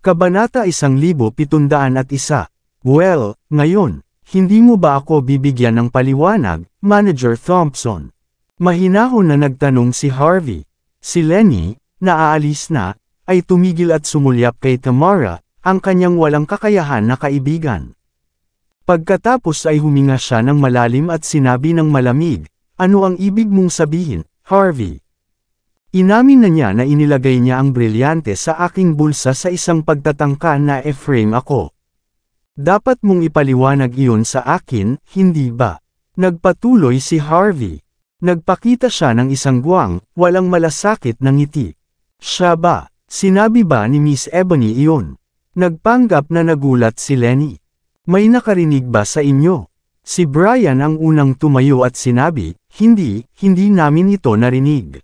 Kabanata 1701. Well, ngayon, hindi mo ba ako bibigyan ng paliwanag, Manager Thompson? Mahinahon na nagtanong si Harvey. Si Lenny, na aalis na, ay tumigil at sumulyap kay Tamara, ang kanyang walang kakayahan na kaibigan. Pagkatapos ay huminga siya ng malalim at sinabi ng malamig, "Ano ang ibig mong sabihin, Harvey?" Inamin na niya na inilagay niya ang brilyante sa aking bulsa sa isang pagtatangka na e-frame ako. Dapat mong ipaliwanag iyon sa akin, hindi ba? Nagpatuloy si Harvey. Nagpakita siya ng isang guwang, walang malasakit na ngiti. Siya ba? Sinabi ba ni Miss Ebony iyon? Nagpanggap na nagulat si Lenny. May nakarinig ba sa inyo? Si Brian ang unang tumayo at sinabi, hindi namin ito narinig.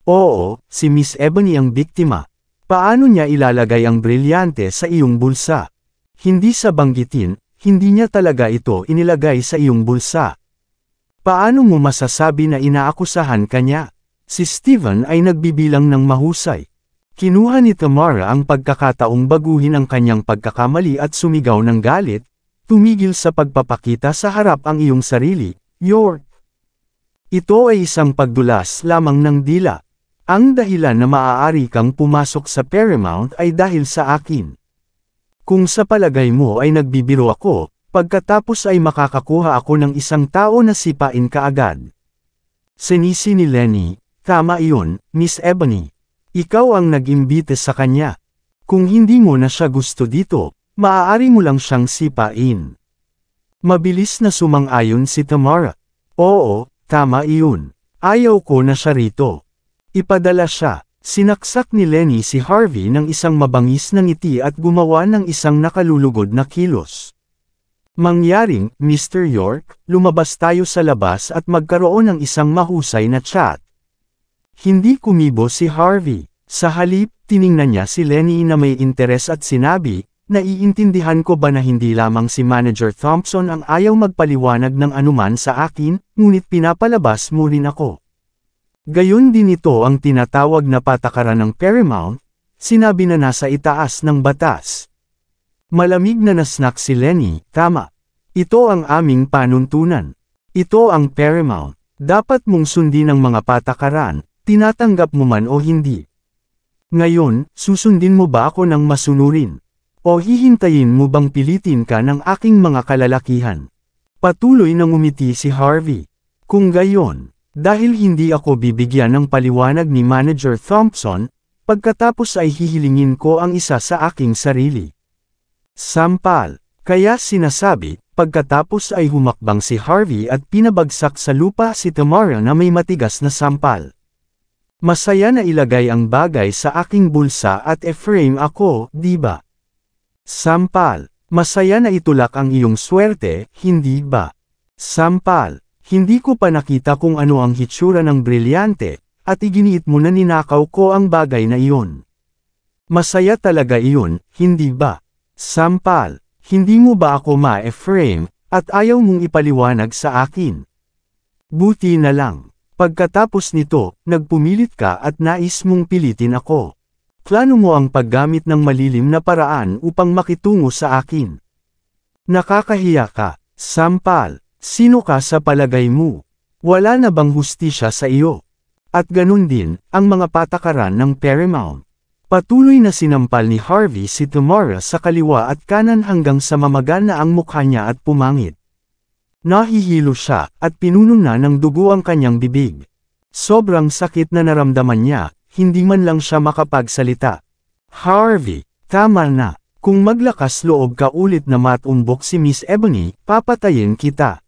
Oo, si Miss Ebony ang biktima. Paano niya ilalagay ang brilyante sa iyong bulsa? Hindi sa banggitin, hindi niya talaga ito inilagay sa iyong bulsa. Paano mo masasabi na inaakusahan ka niya? Si Steven ay nagbibilang ng mahusay. Kinuha ni Tamara ang pagkakataong baguhin ang kanyang pagkakamali at sumigaw ng galit, tumigil sa pagpapakita sa harap ang iyong sarili, York. Ito ay isang pagdulas lamang ng dila. Ang dahilan na maaari kang pumasok sa Paramount ay dahil sa akin. Kung sa palagay mo ay nagbibiro ako, pagkatapos ay makakakuha ako ng isang tao na sipain ka agad. Sinisi ni Lenny, tama iyon, Miss Ebony. Ikaw ang nag-imbite sa kanya. Kung hindi mo na siya gusto dito, maaari mo lang siyang sipain. Mabilis na sumang-ayon si Tamara. Oo, tama iyon. Ayaw ko na siya rito. Ipadala siya. Sinaksak ni Lenny si Harvey ng isang mabangis na ngiti at gumawa ng isang nakalulugod na kilos. Mangyaring, Mr. York, lumabas tayo sa labas at magkaroon ng isang mahusay na chat. Hindi kumibo si Harvey. Sa halip, tiningnan niya si Lenny na may interes at sinabi, "Naiintindihan ko ba na hindi lamang si Manager Thompson ang ayaw magpaliwanag ng anuman sa akin, ngunit pinapalabas mo rin ako." Gayon din ito ang tinatawag na patakaran ng Paramount, sinabi na nasa itaas ng batas. Malamig na nasnak si Lenny, tama. Ito ang aming panuntunan. Ito ang Paramount. Dapat mong sundin ang mga patakaran, tinatanggap mo man o hindi. Ngayon, susundin mo ba ako ng masunurin? O hihintayin mo bang pilitin ka ng aking mga kalalakihan? Patuloy nang umiti si Harvey. Kung gayon, dahil hindi ako bibigyan ng paliwanag ni Manager Thompson, pagkatapos ay hihilingin ko ang isa sa aking sarili. Sampal. Kaya sinasabi, pagkatapos ay humakbang si Harvey at pinabagsak sa lupa si Tamara na may matigas na sampal. Masaya na ilagay ang bagay sa aking bulsa at e-frame ako, di ba? Sampal. Masaya na itulak ang iyong swerte, hindi ba? Sampal. Hindi ko pa nakita kung ano ang hitsura ng brilyante, at iginiit mo na ninakaw ko ang bagay na iyon. Masaya talaga iyon, hindi ba? Sampal, hindi mo ba ako ma-e-frame, at ayaw mong ipaliwanag sa akin? Buti na lang. Pagkatapos nito, nagpumilit ka at nais mong pilitin ako. Plano mo ang paggamit ng malilim na paraan upang makitungo sa akin. Nakakahiya ka, Sampal. Sino ka sa palagay mo? Wala na bang hustisya sa iyo? At ganun din, ang mga patakaran ng Paramount. Patuloy na sinampal ni Harvey si Tamara sa kaliwa at kanan hanggang sa mamaga na ang mukha niya at pumangit. Nahihilo siya, at pinuno na ng dugo ang kanyang bibig. Sobrang sakit na naramdaman niya, hindi man lang siya makapagsalita. Harvey, tama na. Kung maglakas loob ka ulit na matumbok si Miss Ebony, papatayin kita.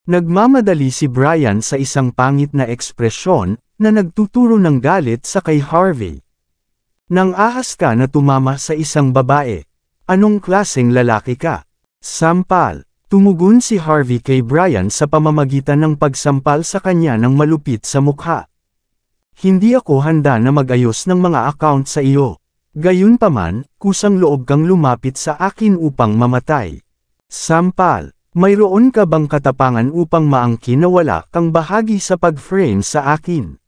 Nagmamadali si Brian sa isang pangit na ekspresyon, na nagtuturo ng galit sa kay Harvey. Nang ahas ka na tumama sa isang babae. Anong klaseng lalaki ka? Sampal. Tumugon si Harvey kay Brian sa pamamagitan ng pagsampal sa kanya ng malupit sa mukha. Hindi ako handa na mag-ayos ng mga account sa iyo. Gayunpaman, kusang loob kang lumapit sa akin upang mamatay. Sampal. Mayroon ka bang katapangan upang maangkin na wala kang bahagi sa pag-frame sa akin?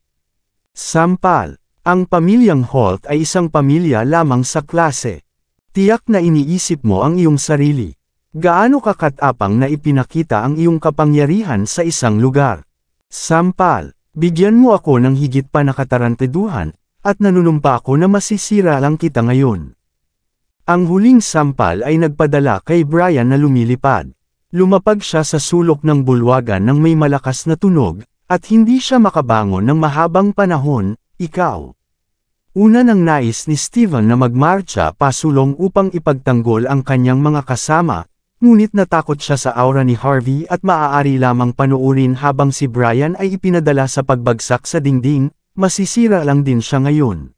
Sampal. Ang pamilyang Holt ay isang pamilya lamang sa klase. Tiyak na iniisip mo ang iyong sarili. Gaano ka katapang na ipinakita ang iyong kapangyarihan sa isang lugar. Sampal, bigyan mo ako ng higit pa na katarantaduhan, at nanunumpa ako na masisira lang kita ngayon. Ang huling sampal ay nagpadala kay Brian na lumilipad. Lumapag siya sa sulok ng bulwagan ng may malakas na tunog, at hindi siya makabangon ng mahabang panahon. Ikaw. Una nang nais ni Steven na magmarcha pasulong upang ipagtanggol ang kanyang mga kasama, ngunit natakot siya sa aura ni Harvey at maaari lamang panuurin habang si Brian ay ipinadala sa pagbagsak sa dingding, masisira lang din siya ngayon.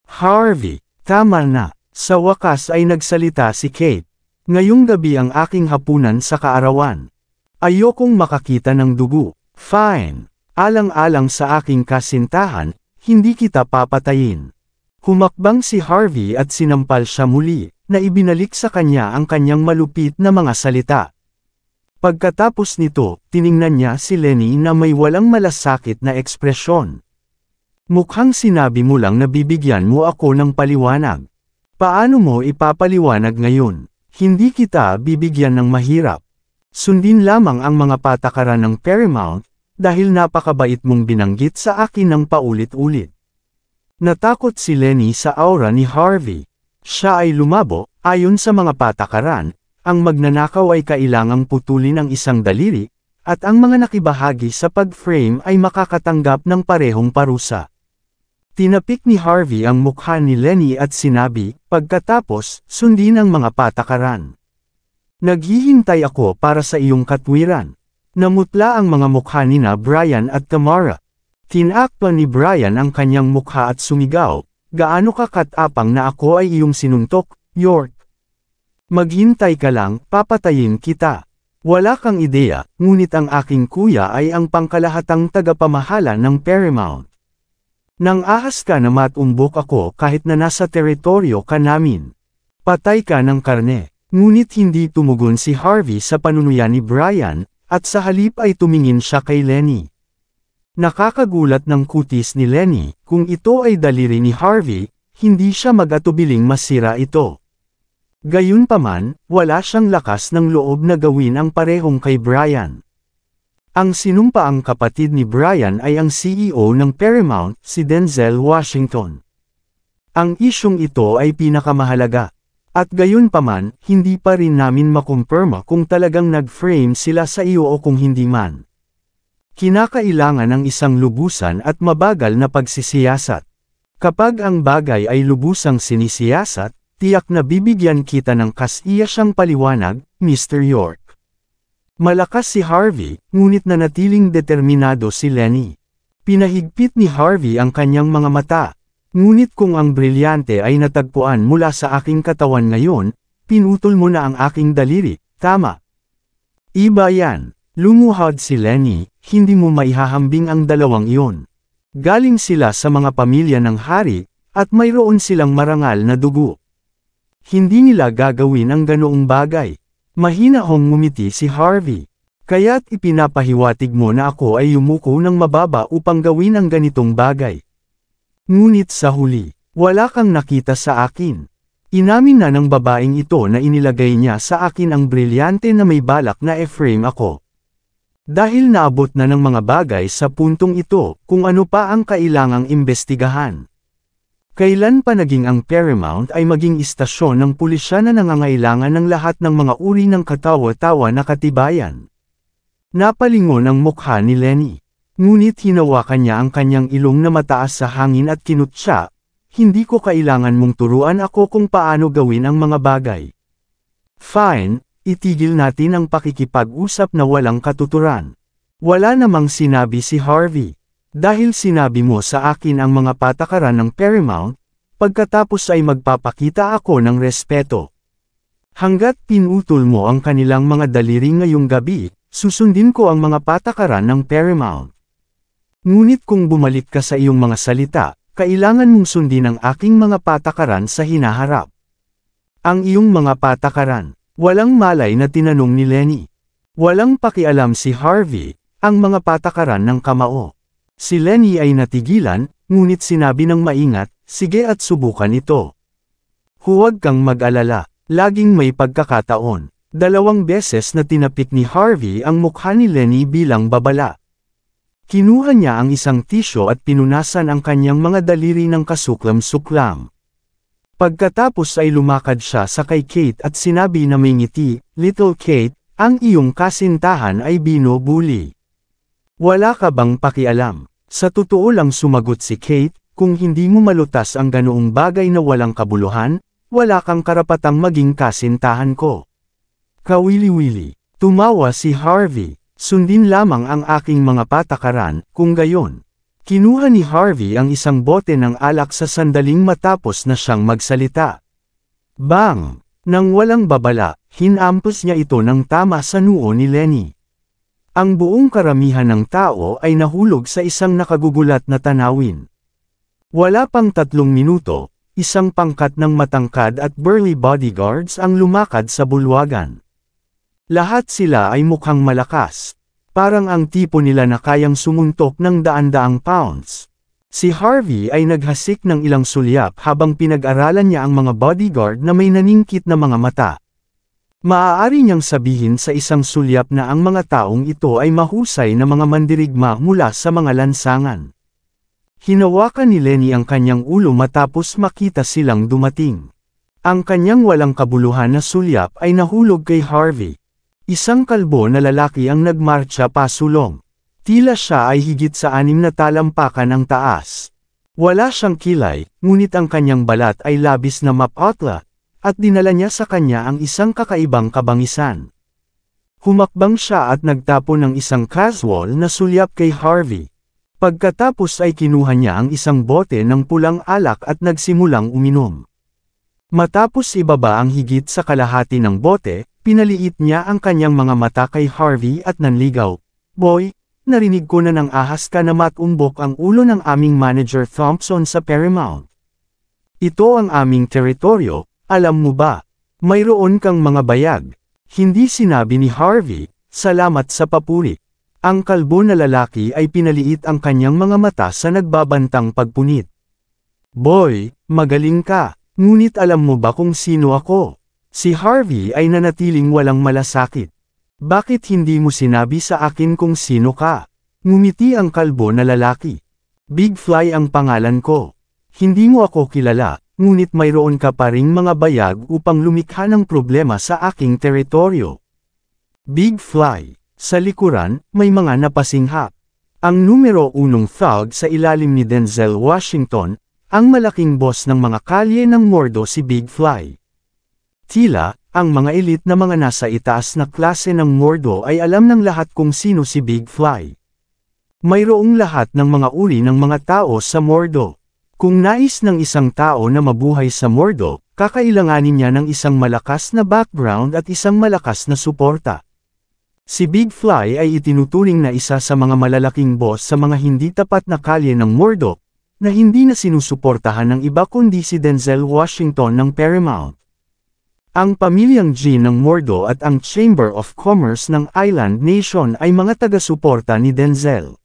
Harvey, tama na. Sa wakas ay nagsalita si Kate. Ngayong gabi ang aking hapunan sa kaarawan. Ayokong makakita ng dugo. Fine. Alang-alang sa aking kasintahan, hindi kita papatayin. Humakbang si Harvey at sinampal siya muli, na ibinalik sa kanya ang kanyang malupit na mga salita. Pagkatapos nito, tiningnan niya si Lenny na may walang malasakit na ekspresyon. Mukhang sinabi mo lang na bibigyan mo ako ng paliwanag. Paano mo ipapaliwanag ngayon? Hindi kita bibigyan ng mahirap. Sundin lamang ang mga patakaran ng Paramount, dahil napakabait mong binanggit sa akin ng paulit-ulit. Natakot si Lenny sa aura ni Harvey. Siya ay lumabo, ayon sa mga patakaran, ang magnanakaw ay kailangang putulin ang isang daliri, at ang mga nakibahagi sa pag-frame ay makakatanggap ng parehong parusa. Tinapik ni Harvey ang mukha ni Lenny at sinabi, pagkatapos, sundin ang mga patakaran. Naghihintay ako para sa iyong katwiran. Namutla ang mga mukha nina Brian at Tamara. Tinakpan ni Brian ang kanyang mukha at sumigaw, gaano ka katapang na ako ay iyong sinuntok, York. Maghintay ka lang, papatayin kita. Wala kang ideya, ngunit ang aking kuya ay ang pangkalahatang tagapamahala ng Paramount. Nang ahas ka na matumbok ako kahit na nasa teritoryo ka namin. Patay ka ng karne. Ngunit hindi tumugon si Harvey sa panunuyan ni Brian, at sa halip ay tumingin siya kay Lenny. Nakakagulat ng kutis ni Lenny, kung ito ay daliri ni Harvey, hindi siya mag-atubiling masira ito. Gayunpaman, wala siyang lakas ng loob na gawin ang parehong kay Brian. Ang sinumpaang kapatid ni Brian ay ang CEO ng Paramount, si Denzel Washington. Ang isyong ito ay pinakamahalaga. At gayunpaman, hindi pa rin namin makumpirma kung talagang nag-frame sila sa iyo o kung hindi man. Kinakailangan ng isang lubusan at mabagal na pagsisiyasat. Kapag ang bagay ay lubusang sinisiyasat, tiyak na bibigyan kita ng kasiyasyang paliwanag, Mr. York. Malakas si Harvey, ngunit nanatiling determinado si Lenny. Pinahigpit ni Harvey ang kanyang mga mata. Ngunit kung ang brilyante ay natagpuan mula sa aking katawan ngayon, pinutol mo na ang aking daliri, tama. Iba yan. Lumuhod si Lenny, hindi mo maihahambing ang dalawang iyon. Galing sila sa mga pamilya ng hari, at mayroon silang marangal na dugo. Hindi nila gagawin ang ganoong bagay. Mahinahong ngumiti si Harvey. Kaya't ipinapahiwatig mo na ako ay yumuko ng mababa upang gawin ang ganitong bagay. Ngunit sa huli, wala kang nakita sa akin. Inamin na ng babaeng ito na inilagay niya sa akin ang brilyante na may balak na e-frame ako. Dahil naabot na ng mga bagay sa puntong ito, kung ano pa ang kailangang imbestigahan. Kailan pa naging ang Paramount ay maging istasyon ng pulisya na nangangailangan ng lahat ng mga uri ng katawa-tawa na katibayan? Napalingon ang mukha ni Lenny. Ngunit hinawakan niya ang kanyang ilong na mataas sa hangin at kinutya, hindi ko kailangan mong turuan ako kung paano gawin ang mga bagay. Fine, itigil natin ang pakikipag-usap na walang katuturan. Wala namang sinabi si Harvey. Dahil sinabi mo sa akin ang mga patakaran ng Paramount, pagkatapos ay magpapakita ako ng respeto. Hanggat pinutol mo ang kanilang mga daliri ngayong gabi, susundin ko ang mga patakaran ng Paramount. Ngunit kung bumalik ka sa iyong mga salita, kailangan mong sundin ang aking mga patakaran sa hinaharap. Ang iyong mga patakaran, walang malay na tinanong ni Lenny. Walang pakialam si Harvey, ang mga patakaran ng kamao. Si Lenny ay natigilan, ngunit sinabi ng maingat, sige at subukan ito. Huwag kang mag-alala, laging may pagkakataon. 2 beses na tinapik ni Harvey ang mukha ni Lenny bilang babala. Kinuha niya ang isang tisyo at pinunasan ang kanyang mga daliri ng kasuklam-suklam. Pagkatapos ay lumakad siya sa kay Kate at sinabi na may ngiti, "Little Kate, ang iyong kasintahan ay binubuli. Wala ka bang pakialam?" Sa totoo lang sumagot si Kate, "Kung hindi mo malutas ang ganoong bagay na walang kabuluhan, wala kang karapatang maging kasintahan ko." Kawili-wili. Tumawa si Harvey. "Sundin lamang ang aking mga patakaran, kung gayon." Kinuha ni Harvey ang isang bote ng alak sa sandaling matapos na siyang magsalita. Bang! Nang walang babala, hinampos niya ito ng tama sa noo ni Lenny. Ang buong karamihan ng tao ay nahulog sa isang nakagugulat na tanawin. Wala pang 3 minuto, isang pangkat ng matangkad at burly bodyguards ang lumakad sa bulwagan. Lahat sila ay mukhang malakas. Parang ang tipo nila na kayang sumuntok ng daan-daang pounds. Si Harvey ay naghasik ng ilang sulyap habang pinag-aralan niya ang mga bodyguard na may naningkit na mga mata. Maaari niyang sabihin sa isang sulyap na ang mga taong ito ay mahusay na mga mandirigma mula sa mga lansangan. Hinawakan ni Lenny ang kanyang ulo matapos makita silang dumating. Ang kanyang walang kabuluhan na sulyap ay nahulog kay Harvey. Isang kalbo na lalaki ang nagmarcha pasulong. Tila siya ay higit sa 6 na talampakan ang taas. Wala siyang kilay, ngunit ang kanyang balat ay labis na mapotla, at dinala niya sa kanya ang isang kakaibang kabangisan. Humakbang siya at nagtapon ng isang casual na sulyap kay Harvey. Pagkatapos ay kinuha niya ang isang bote ng pulang alak at nagsimulang uminom. Matapos ibaba ang higit sa kalahati ng bote, pinaliit niya ang kanyang mga mata kay Harvey at nanligaw. "Boy, narinig ko na ng ahas ka na matumbok ang ulo ng aming manager Thompson sa Paramount. Ito ang aming teritoryo, alam mo ba? Mayroon kang mga bayag." Hindi sinabi ni Harvey, "Salamat sa papuri." Ang kalbo na lalaki ay pinaliit ang kanyang mga mata sa nagbabantang pagpunit. "Boy, magaling ka, ngunit alam mo ba kung sino ako?" Si Harvey ay nanatiling walang malasakit. "Bakit hindi mo sinabi sa akin kung sino ka?" Ngumiti ang kalbo na lalaki. "Big Fly ang pangalan ko. Hindi mo ako kilala, ngunit mayroon ka pa ring mga bayag upang lumikha ng problema sa aking teritoryo." Big Fly. Sa likuran, may mga napasinghap. Ang numero 1 thug sa ilalim ni Denzel Washington, ang malaking boss ng mga kalye ng Mordo si Big Fly. Tila, ang mga elite na mga nasa itaas na klase ng Mordo ay alam ng lahat kung sino si Big Fly. Mayroong lahat ng mga uri ng mga tao sa Mordo. Kung nais ng isang tao na mabuhay sa Mordo, kakailanganin niya ng isang malakas na background at isang malakas na suporta. Si Big Fly ay itinuturing na isa sa mga malalaking boss sa mga hindi tapat na kalye ng Mordo, na hindi na sinusuportahan ng iba kundi si Denzel Washington ng Paramount. Ang pamilyang G ng Mordo at ang Chamber of Commerce ng Island Nation ay mga taga-suporta ni Denzel.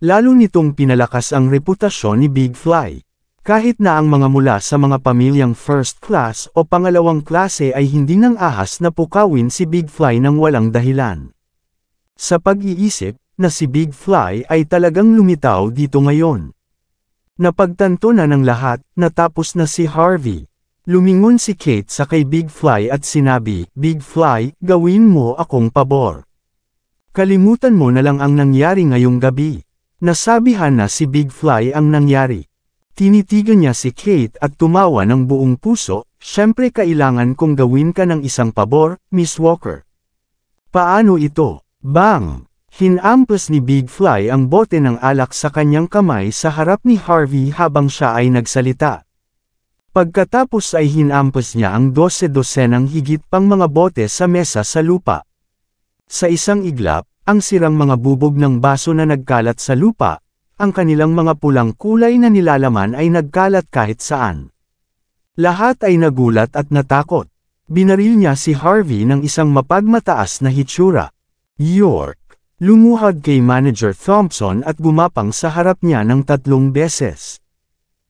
Lalo nitong pinalakas ang reputasyon ni Big Fly. Kahit na ang mga mula sa mga pamilyang first class o pangalawang klase ay hindi nang ahas na pukawin si Big Fly ng walang dahilan. Sa pag-iisip, na si Big Fly ay talagang lumitaw dito ngayon. Napagtanto na ng lahat, natapos na si Harvey. Lumingon si Kate sa kay Big Fly at sinabi, "Big Fly, gawin mo akong pabor. Kalimutan mo na lang ang nangyari ngayong gabi." Nasabihan na si Big Fly ang nangyari. Tinitigan niya si Kate at tumawa ng buong puso, "Siyempre kailangan kong gawin ka ng isang pabor, Miss Walker." "Paano ito?" Bang! Hinampas ni Big Fly ang bote ng alak sa kanyang kamay sa harap ni Harvey habang siya ay nagsalita. Pagkatapos ay hinampas niya ang 12-dosenang higit pang mga bote sa mesa sa lupa. Sa isang iglap, ang sirang mga bubog ng baso na nagkalat sa lupa, ang kanilang mga pulang kulay na nilalaman ay nagkalat kahit saan. Lahat ay nagulat at natakot. Binaril niya si Harvey ng isang mapagmataas na hitsura. York. Lumuhad kay Manager Thompson at gumapang sa harap niya ng 3 beses.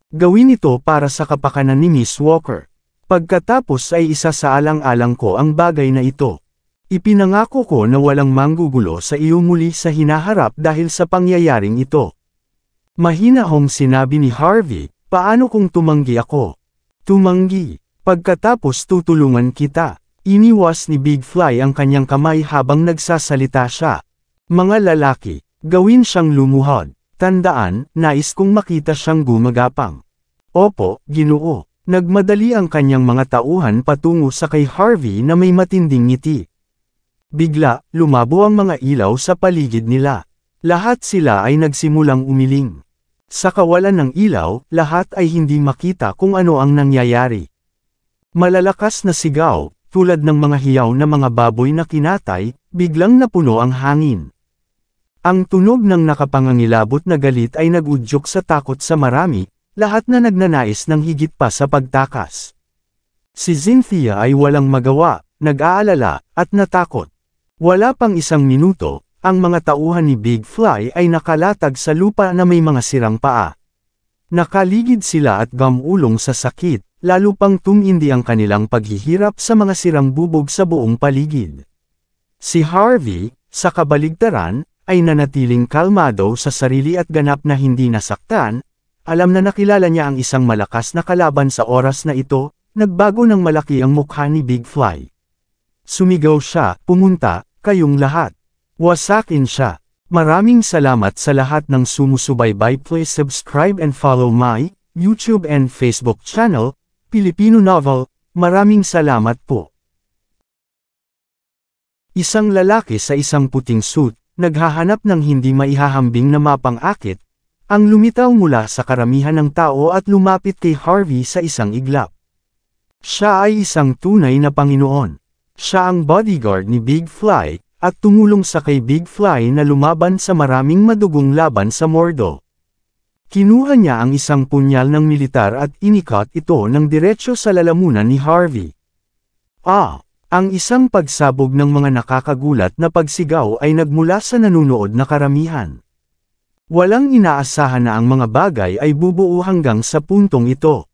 Gawin ito para sa kapakanan ni Miss Walker. Pagkatapos ay isa sa alang-alang ko ang bagay na ito. Ipinangako ko na walang manggugulo sa iyo muli sa hinaharap dahil sa pangyayaring ito. Mahinahong sinabi ni Harvey, paano kung tumanggi ako? Tumanggi. Pagkatapos tutulungan kita. Iniwas ni Big Fly ang kanyang kamay habang nagsasalita siya. Mga lalaki, gawin siyang lumuhod. Tandaan, nais kong makita siyang gumagapang. Opo, Ginoo. Nagmadali ang kanyang mga tauhan patungo sa kay Harvey na may matinding ngiti. Bigla, lumabo ang mga ilaw sa paligid nila. Lahat sila ay nagsimulang umiling. Sa kawalan ng ilaw, lahat ay hindi makita kung ano ang nangyayari. Malalakas na sigaw, tulad ng mga hiyaw na mga baboy na kinatay, biglang napuno ang hangin. Ang tunog ng nakapangangilabot na galit ay nag-udyok sa takot sa marami, lahat na nagnanais ng higit pa sa pagtakas. Si Cynthia ay walang magawa, nag-aalala, at natakot. Wala pang isang minuto, ang mga tauhan ni Big Fly ay nakalatag sa lupa na may mga sirang paa. Nakaligid sila at gamulong sa sakit, lalo pang tumindi ang kanilang paghihirap sa mga sirang bubog sa buong paligid. Si Harvey, sa kabaligtaran, ay nanatiling kalmado sa sarili at ganap na hindi nasaktan. Alam na nakilala niya ang isang malakas na kalaban sa oras na ito, nagbago ng malaki ang mukha ni Big Fly. Sumigaw siya, pumunta, kayong lahat. Wasakin siya. Maraming salamat sa lahat ng sumusubaybay. Please subscribe and follow my YouTube and Facebook channel, Filipino Novel. Maraming salamat po. Isang lalaki sa isang puting suit, naghahanap ng hindi maihahambing na mapang-akit, ang lumitaw mula sa karamihan ng tao at lumapit kay Harvey sa isang iglap. Siya ay isang tunay na Panginoon. Siya ang bodyguard ni Big Fly, at tumulong sa kay Big Fly na lumaban sa maraming madugong laban sa Mordo. Kinuha niya ang isang punyal ng militar at inikat ito ng diretsyo sa lalamunan ni Harvey. Ang isang pagsabog ng mga nakakagulat na pagsigaw ay nagmula sa nanunood na karamihan. Walang inaasahan na ang mga bagay ay bubuo hanggang sa puntong ito.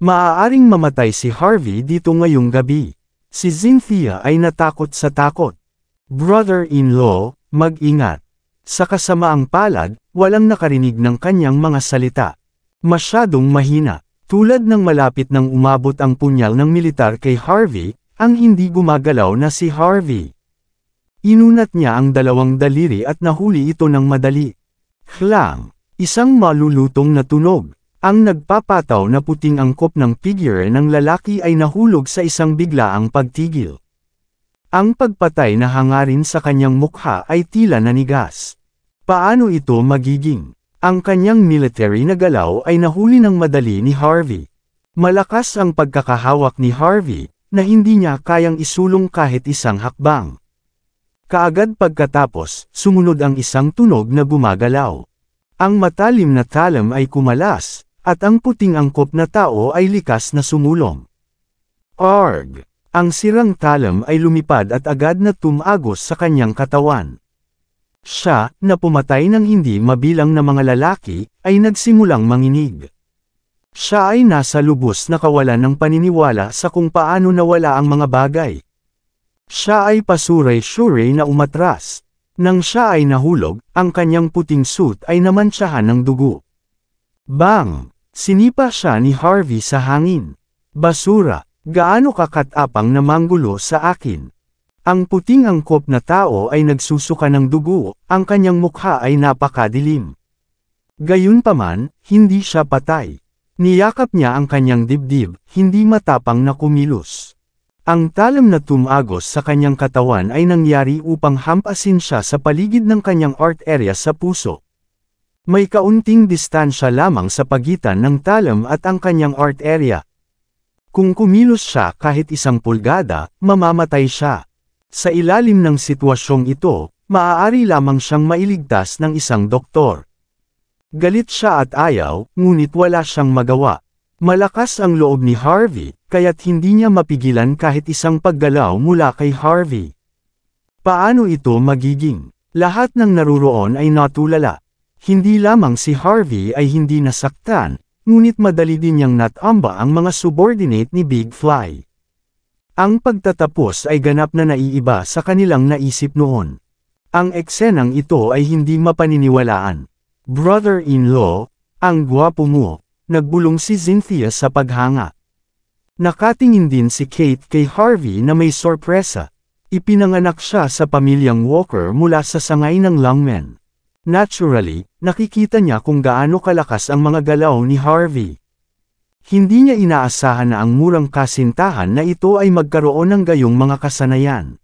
Maaaring mamatay si Harvey dito ngayong gabi. Si Cynthia ay natakot sa takot. Brother-in-law, mag-ingat. Sa kasamaang palad, walang nakarinig ng kanyang mga salita. Masyadong mahina. Tulad ng malapit nang umabot ang punyal ng militar kay Harvey, ang hindi gumagalaw na si Harvey. Inunat niya ang dalawang daliri at nahuli ito ng madali. Klang! Isang malulutong na tunog. Ang nagpapataw na puting angkop ng figure ng lalaki ay nahulog sa isang biglaang pagtigil. Ang pagpatay na hangarin sa kanyang mukha ay tila nanigas. Paano ito magiging? Ang kanyang military na galaw ay nahuli ng madali ni Harvey. Malakas ang pagkakahawak ni Harvey, na hindi niya kayang isulong kahit isang hakbang. Kaagad pagkatapos, sumunod ang isang tunog na gumagalaw. Ang matalim na talam ay kumalas, at ang puting angkop na tao ay likas na sumulong. Arg! Ang sirang talam ay lumipad at agad na tumagos sa kanyang katawan. Siya, na pumatay ng hindi mabilang na mga lalaki, ay nagsimulang manginig. Siya ay nasa lubos na kawalan ng paniniwala sa kung paano nawala ang mga bagay. Siya ay pasuray-suray na umatras. Nang siya ay nahulog, ang kanyang puting suit ay namantsahan ng dugo. Bang! Sinipa siya ni Harvey sa hangin. Basura! Gaano kakatapang na manggulo sa akin? Ang puting angkop na tao ay nagsusuka ng dugo, ang kanyang mukha ay napakadilim. Gayunpaman, hindi siya patay. Niyakap niya ang kanyang dibdib, hindi matapang na kumilos. Ang talam na tumagos sa kanyang katawan ay nangyari upang hampasin siya sa paligid ng kanyang art area sa puso. May kaunting distansya lamang sa pagitan ng talam at ang kanyang art area. Kung kumilos siya kahit isang pulgada, mamamatay siya. Sa ilalim ng sitwasyong ito, maaari lamang siyang mailigtas ng isang doktor. Galit siya at ayaw, ngunit wala siyang magawa. Malakas ang loob ni Harvey, kaya't hindi niya mapigilan kahit isang paggalaw mula kay Harvey. Paano ito magiging? Lahat ng naruroon ay natulala. Hindi lamang si Harvey ay hindi nasaktan, ngunit madali din niyang natamba ang mga subordinate ni Big Fly. Ang pagtatapos ay ganap na naiiba sa kanilang naisip noon. Ang eksenang ito ay hindi mapaniniwalaan. Brother-in-law, ang gwapo mo, nagbulong si Cynthia sa paghanga. Nakatingin din si Kate kay Harvey na may sorpresa. Ipinanganak siya sa pamilyang Walker mula sa sangay ng Longmen. Naturally, nakikita niya kung gaano kalakas ang mga galaw ni Harvey. Hindi niya inaasahan na ang murang kasintahan na ito ay magkaroon ng gayong mga kasanayan.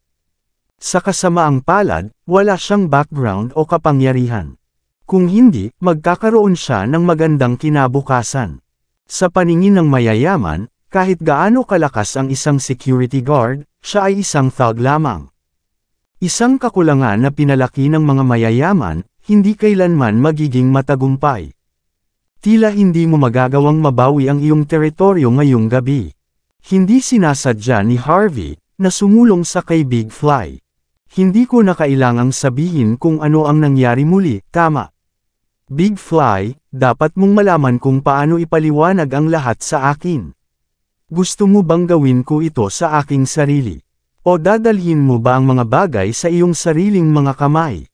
Sa kasamaang palad, wala siyang background o kapangyarihan. Kung hindi, magkakaroon siya ng magandang kinabukasan. Sa paningin ng mayayaman, kahit gaano kalakas ang isang security guard, siya ay isang thug lamang. Isang kakulangan na pinalaki ng mga mayayaman, hindi kailanman magiging matagumpay. Tila hindi mo magagawang mabawi ang iyong teritoryo ngayong gabi. Hindi sinasadya ni Harvey, na sumulong sa kay Big Fly. Hindi ko na kailangang sabihin kung ano ang nangyari muli, tama. Big Fly, dapat mong malaman kung paano ipaliwanag ang lahat sa akin. Gusto mo bang gawin ko ito sa aking sarili? O dadalhin mo ba ang mga bagay sa iyong sariling mga kamay?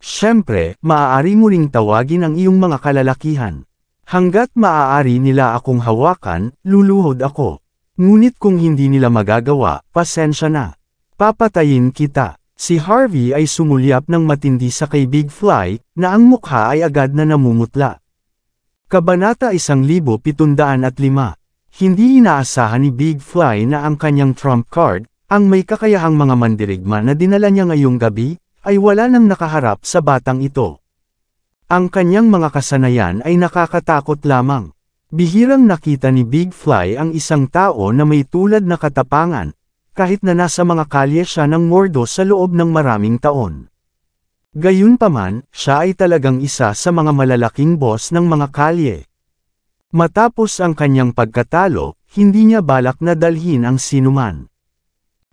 Siyempre, maaari mo ring tawagin ang iyong mga kalalakihan. Hanggat maaari nila akong hawakan, luluhod ako. Ngunit kung hindi nila magagawa, pasensya na. Papatayin kita. Si Harvey ay sumulyap ng matindi sa kay Big Fly, na ang mukha ay agad na namumutla. Kabanata 1705. Hindi inaasahan ni Big Fly na ang kanyang trump card, ang may kakayahang mga mandirigma na dinala niya ngayong gabi, ay wala nang nakaharap sa batang ito. Ang kanyang mga kasanayan ay nakakatakot lamang. Bihirang nakita ni Big Fly ang isang tao na may tulad na katapangan, kahit na nasa mga kalye siya ng Mordo sa loob ng maraming taon. Gayunpaman, siya ay talagang isa sa mga malalaking boss ng mga kalye. Matapos ang kanyang pagkatalo, hindi niya balak na dalhin ang sinuman.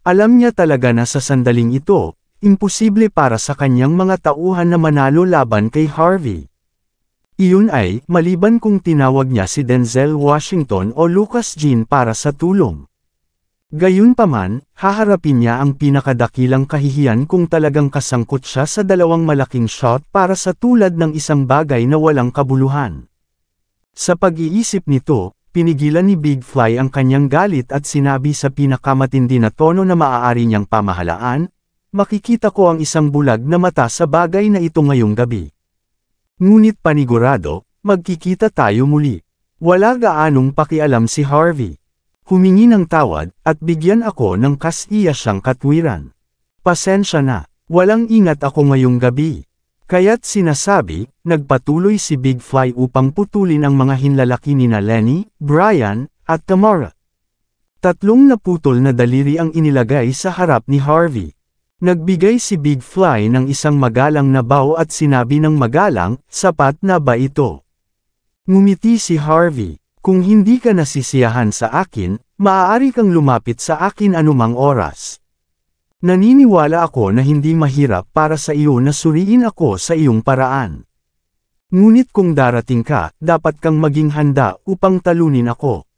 Alam niya talaga na sa sandaling ito, imposible para sa kanyang mga tauhan na manalo laban kay Harvey. Iyon ay, maliban kung tinawag niya si Denzel Washington o Lucas Jean para sa tulong. Gayunpaman, haharapin niya ang pinakadakilang kahihiyan kung talagang kasangkot siya sa dalawang malaking shot para sa tulad ng isang bagay na walang kabuluhan. Sa pag-iisip nito, pinigilan ni Big Fly ang kanyang galit at sinabi sa pinakamatindi na tono na maaari niyang pamahalaan, "Makikita ko ang isang bulag na mata sa bagay na ito ngayong gabi. Ngunit panigurado, magkikita tayo muli." Wala gaanong pakialam si Harvey. Humingi ng tawad, at bigyan ako ng kasiya siyang katwiran. Pasensya na, walang ingat ako ngayong gabi. Kaya't sinasabi, nagpatuloy si Big Fly upang putulin ang mga hinlalaki nina Lenny, Brian, at Tamara. 3 naputol na daliri ang inilagay sa harap ni Harvey. Nagbigay si Big Fly ng isang magalang na bow at sinabi ng magalang, "Sapat na ba ito?" Ngumiti si Harvey, "Kung hindi ka nasisiyahan sa akin, maaari kang lumapit sa akin anumang oras. Naniniwala ako na hindi mahirap para sa iyo na suriin ako sa iyong paraan. Ngunit kung darating ka, dapat kang maging handa upang talunin ako.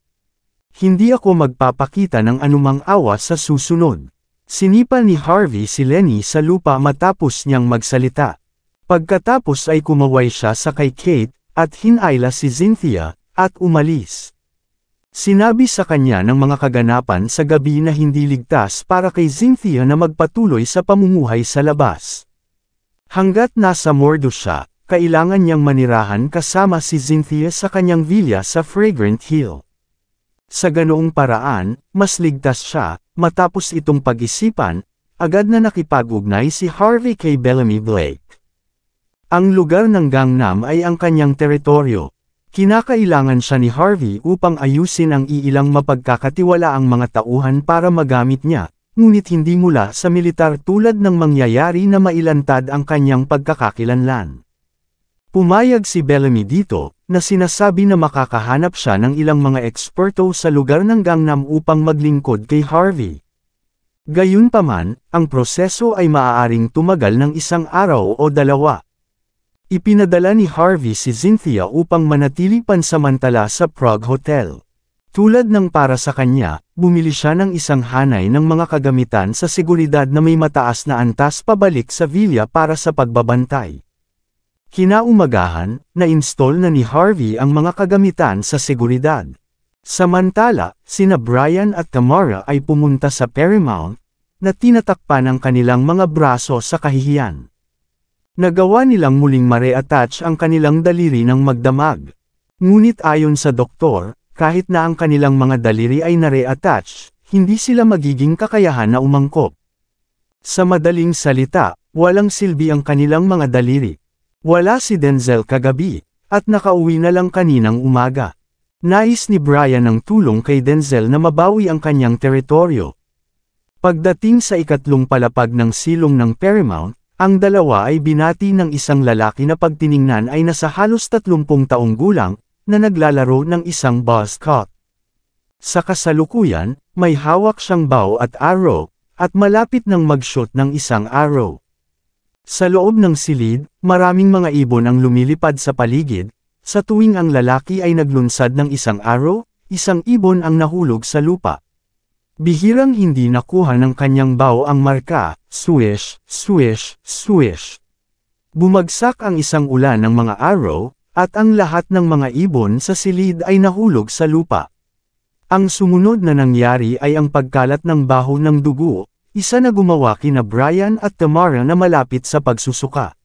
Hindi ako magpapakita ng anumang awa sa susunod." Sinipa ni Harvey si Lenny sa lupa matapos niyang magsalita. Pagkatapos ay kumaway siya sa kay Kate, at hinayla si Cynthia, at umalis. Sinabi sa kanya ng mga kaganapan sa gabi na hindi ligtas para kay Cynthia na magpatuloy sa pamumuhay sa labas. Hanggat nasa Mordo siya, kailangan niyang manirahan kasama si Cynthia sa kanyang villa sa Fragrant Hill. Sa ganoong paraan, mas ligtas siya. Matapos itong pag-isipan, agad na nakipag-ugnay si Harvey kay Bellamy Blake. Ang lugar ng Gangnam ay ang kanyang teritoryo. Kinakailangan siya ni Harvey upang ayusin ang iilang mapagkakatiwalaang mga tauhan para magamit niya, ngunit hindi mula sa militar tulad ng mangyayari na mailantad ang kanyang pagkakakilanlan. Pumayag si Bellamy dito, na sinasabi na makakahanap siya ng ilang mga eksperto sa lugar ng Gangnam upang maglingkod kay Harvey. Gayunpaman, ang proseso ay maaaring tumagal ng 1 araw o 2. Ipinadala ni Harvey si Cynthia upang manatili pansamantala sa Prague Hotel. Tulad ng para sa kanya, bumili siya ng isang hanay ng mga kagamitan sa seguridad na may mataas na antas pabalik sa villa para sa pagbabantay. Kinaumagahan, na-install na ni Harvey ang mga kagamitan sa seguridad. Samantala, sina Brian at Tamara ay pumunta sa Paramount, na tinatakpan ang kanilang mga braso sa kahihiyan. Nagawa nilang muling ma-reattach ang kanilang daliri ng magdamag. Ngunit ayon sa doktor, kahit na ang kanilang mga daliri ay na-reattach, hindi sila magiging kakayahan na umangkop. Sa madaling salita, walang silbi ang kanilang mga daliri. Wala si Denzel kagabi, at nakauwi na lang kaninang umaga. Nais ni Brian ng tulong kay Denzel na mabawi ang kanyang teritoryo. Pagdating sa ikatlong palapag ng silong ng Paramount, ang dalawa ay binati ng isang lalaki na pagtiningnan ay nasa halos 30 taong gulang, na naglalaro ng isang buzzcut. Sa kasalukuyan, may hawak siyang bow at arrow, at malapit nang mag-shoot ng isang arrow. Sa loob ng silid, maraming mga ibon ang lumilipad sa paligid, sa tuwing ang lalaki ay naglunsad ng isang arrow, isang ibon ang nahulog sa lupa. Bihirang hindi nakuha ng kanyang bow ang marka, swish, swish, swish. Bumagsak ang isang ulan ng mga arrow, at ang lahat ng mga ibon sa silid ay nahulog sa lupa. Ang sumunod na nangyari ay ang pagkalat ng baho ng dugo, isa na gumawa kina Brian at Tamara na malapit sa pagsusuka.